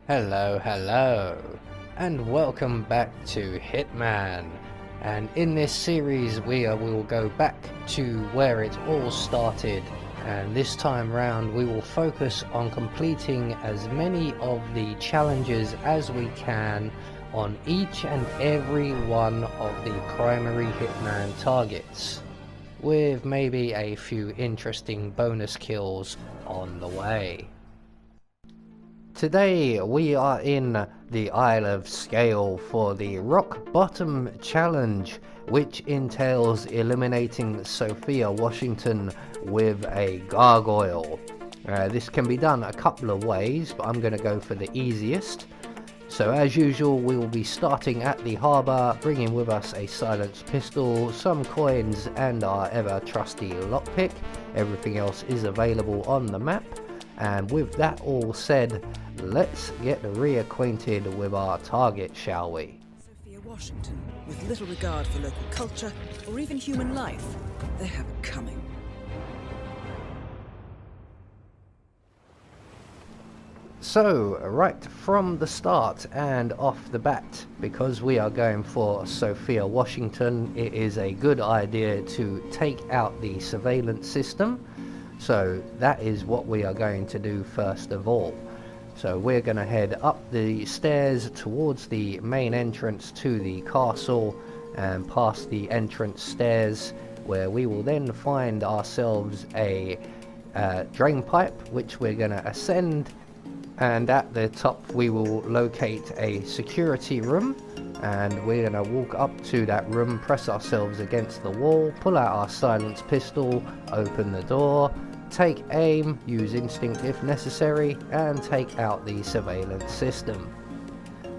Hello, and welcome back to Hitman. And in this series we will go back to where it all started, and this time round we will focus on completing as many of the challenges as we can on each and every one of the primary Hitman targets, with maybe a few interesting bonus kills on the way. Today we are in the Isle of Sgail for the Rock Bottom Challenge, which entails eliminating Sophia Washington with a gargoyle. This can be done a couple of ways, but I'm going to go for the easiest. So as usual, we will be starting at the harbour, bringing with us a silenced pistol, some coins and our ever trusty lockpick. Everything else is available on the map. And with that all said, let's get reacquainted with our target, shall we? Sophia Washington, with little regard for local culture or even human life, they have it coming. So, right from the start and off the bat, because we are going for Sophia Washington, it is a good idea to take out the surveillance system. So that is what we are going to do first of all. So we're going to head up the stairs towards the main entrance to the castle and past the entrance stairs, where we will then find ourselves a drain pipe which we're going to ascend, and at the top we will locate a security room, and we're going to walk up to that room, press ourselves against the wall, pull out our silenced pistol, open the door, take aim, use instinct if necessary, and take out the surveillance system.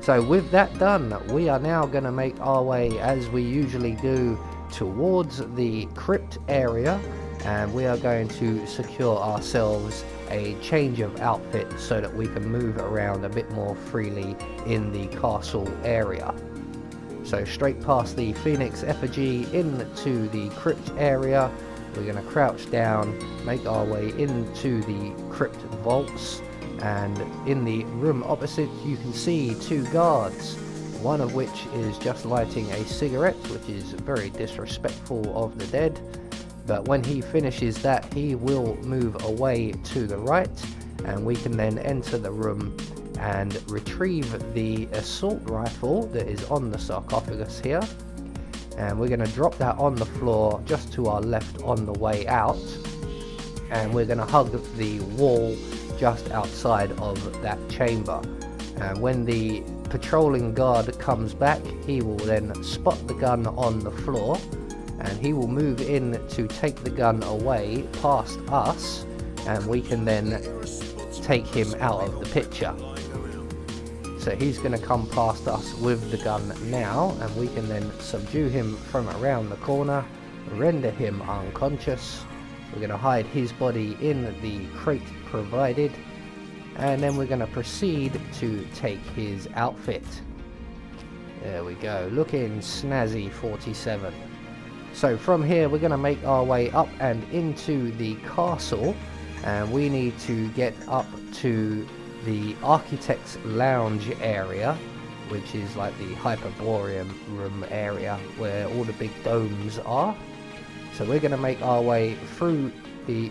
So with that done, we are now going to make our way, as we usually do, towards the crypt area, and we are going to secure ourselves a change of outfit so that we can move around a bit more freely in the castle area. So straight past the Phoenix effigy into the crypt area, we're going to crouch down, make our way into the crypt vaults, and in the room opposite you can see two guards, one of which is just lighting a cigarette, which is very disrespectful of the dead. But when he finishes that, he will move away to the right, and we can then enter the room and retrieve the assault rifle that is on the sarcophagus here. And we're going to drop that on the floor just to our left on the way out, and we're going to hug the wall just outside of that chamber. And when the patrolling guard comes back, he will then spot the gun on the floor, and he will move in to take the gun away past us, and we can then take him out of the picture. So he's going to come past us with the gun now, and we can then subdue him from around the corner, render him unconscious. We're going to hide his body in the crate provided, and then we're going to proceed to take his outfit. There we go, looking snazzy 47. So from here we're going to make our way up and into the castle, and we need to get up to the Architect's Lounge area, which is like the Hyperborean room area where all the big domes are. So we're going to make our way through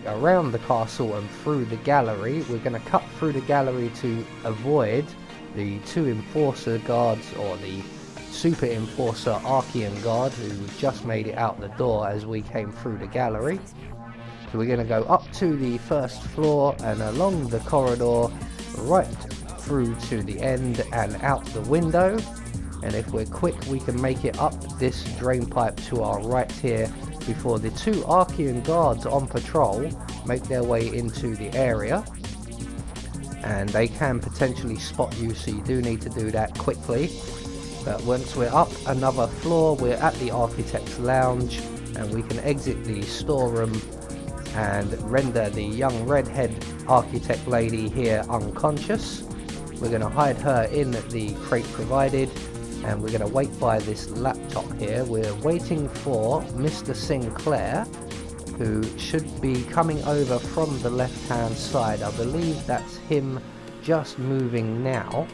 around the castle and through the gallery. We're going to cut through the gallery to avoid the two enforcer guards, or the super enforcer Archean guard, who just made it out the door as we came through the gallery. So we're going to go up to the first floor and along the corridor right through to the end and out the window, and if we're quick we can make it up this drain pipe to our right here before the two Archean guards on patrol make their way into the area, and they can potentially spot you, so you do need to do that quickly. But once we're up another floor, we're at the Architect's Lounge, and we can exit the storeroom and render the young redhead architect lady here unconscious. We're going to hide her in the crate provided, and we're going to wait by this laptop here. We're waiting for Mr. Sinclair, who should be coming over from the left hand side. I believe that's him just moving now,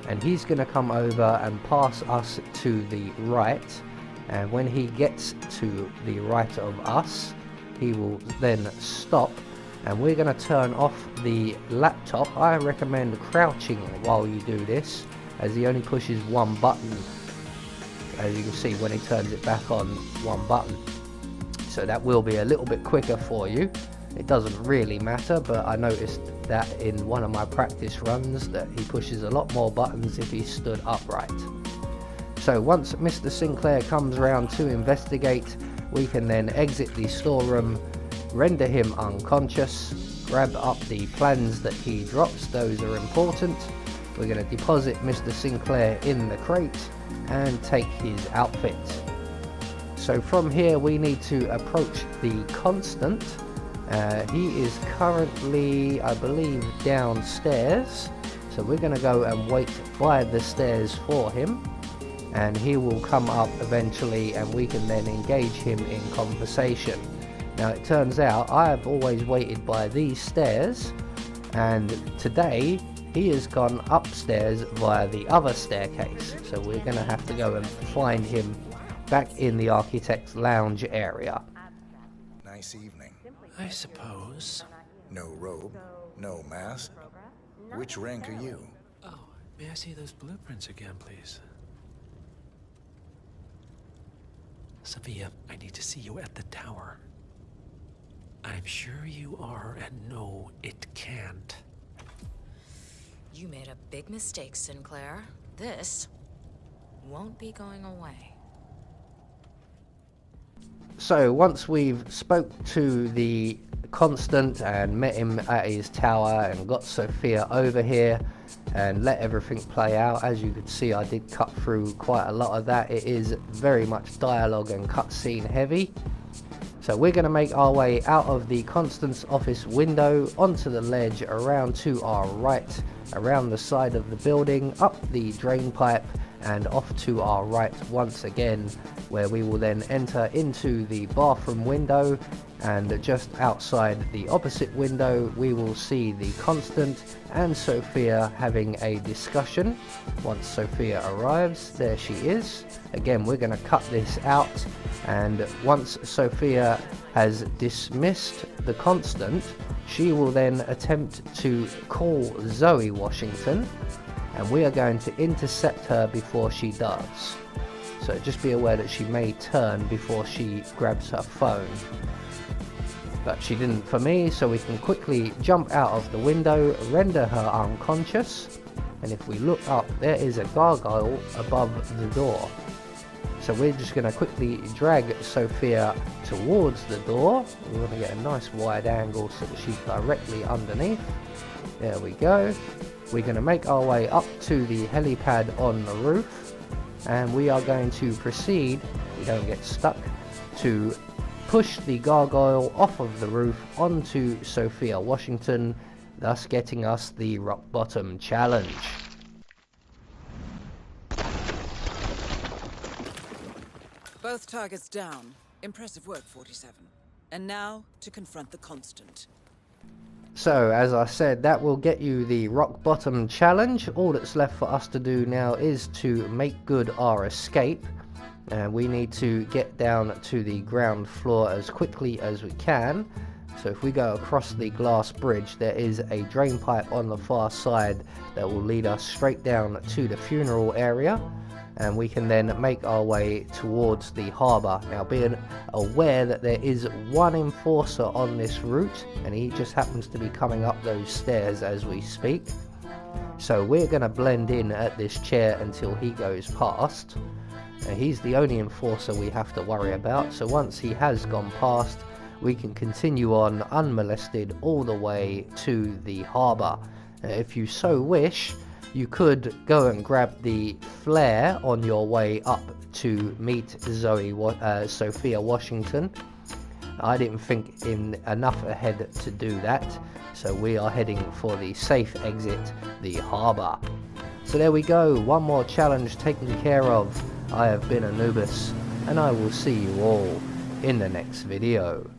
and he's going to come over and pass us to the right, and when he gets to the right of us, he will then stop, and we're going to turn off the laptop. I recommend crouching while you do this, as he only pushes one button, as you can see when he turns it back on, one button. So that will be a little bit quicker for you. It doesn't really matter, but I noticed that in one of my practice runs that he pushes a lot more buttons if he stood upright. So once Mr. Sinclair comes around to investigate, we can then exit the storeroom, render him unconscious, grab up the plans that he drops, those are important. We're going to deposit Mr. Sinclair in the crate and take his outfit. So from here we need to approach the Constant. He is currently, I believe, downstairs, so we're going to go and wait by the stairs for him, and he will come up eventually and we can then engage him in conversation. Now it turns out I have always waited by these stairs, and today he has gone upstairs via the other staircase, so we're going to have to go and find him back in the Architect's Lounge area. Nice evening. I suppose. No robe, no mask. Which rank are you? Oh, may I see those blueprints again, please? Sophia, I need to see you at the tower. I'm sure you are, and no, it can't. You made a big mistake, Sinclair. This won't be going away. So once we've spoke to the Constant and met him at his tower and got Sophia over here and let everything play out, as you can see I did cut through quite a lot of that. It is very much dialogue and cutscene heavy. So we're going to make our way out of the Constant's office window onto the ledge, around to our right, around the side of the building, up the drain pipe and off to our right once again, where we will then enter into the bathroom window, and just outside the opposite window we will see the Constant and Sophia having a discussion. Once Sophia arrives, there she is. Again, we're going to cut this out, and once Sophia has dismissed the Constant, she will then attempt to call Zoe Washington, and we are going to intercept her before she does. So just be aware that she may turn before she grabs her phone. But she didn't for me, so we can quickly jump out of the window, render her unconscious, and if we look up, there is a gargoyle above the door. So we're just going to quickly drag Sophia towards the door. We want to get a nice wide angle so that she's directly underneath. There we go. We're going to make our way up to the helipad on the roof, and we are going to proceed, we don't get stuck, to push the gargoyle off of the roof onto Sophia Washington, thus getting us the rock bottom challenge. Both targets down. Impressive work, 47. And now to confront the Constant. So, as I said, that will get you the rock bottom challenge. All that's left for us to do now is to make good our escape. And we need to get down to the ground floor as quickly as we can. So if we go across the glass bridge, there is a drain pipe on the far side that will lead us straight down to the funeral area. And we can then make our way towards the harbour. Now, being aware that there is one enforcer on this route, and he just happens to be coming up those stairs as we speak. So we're going to blend in at this chair until he goes past. He's the only enforcer we have to worry about, so once he has gone past, we can continue on unmolested all the way to the harbour. If you so wish, you could go and grab the flare on your way up to meet Sophia Washington. I didn't think enough ahead to do that, so we are heading for the safe exit, the harbour. So there we go, one more challenge taken care of. I have been Anubis, and I will see you all in the next video.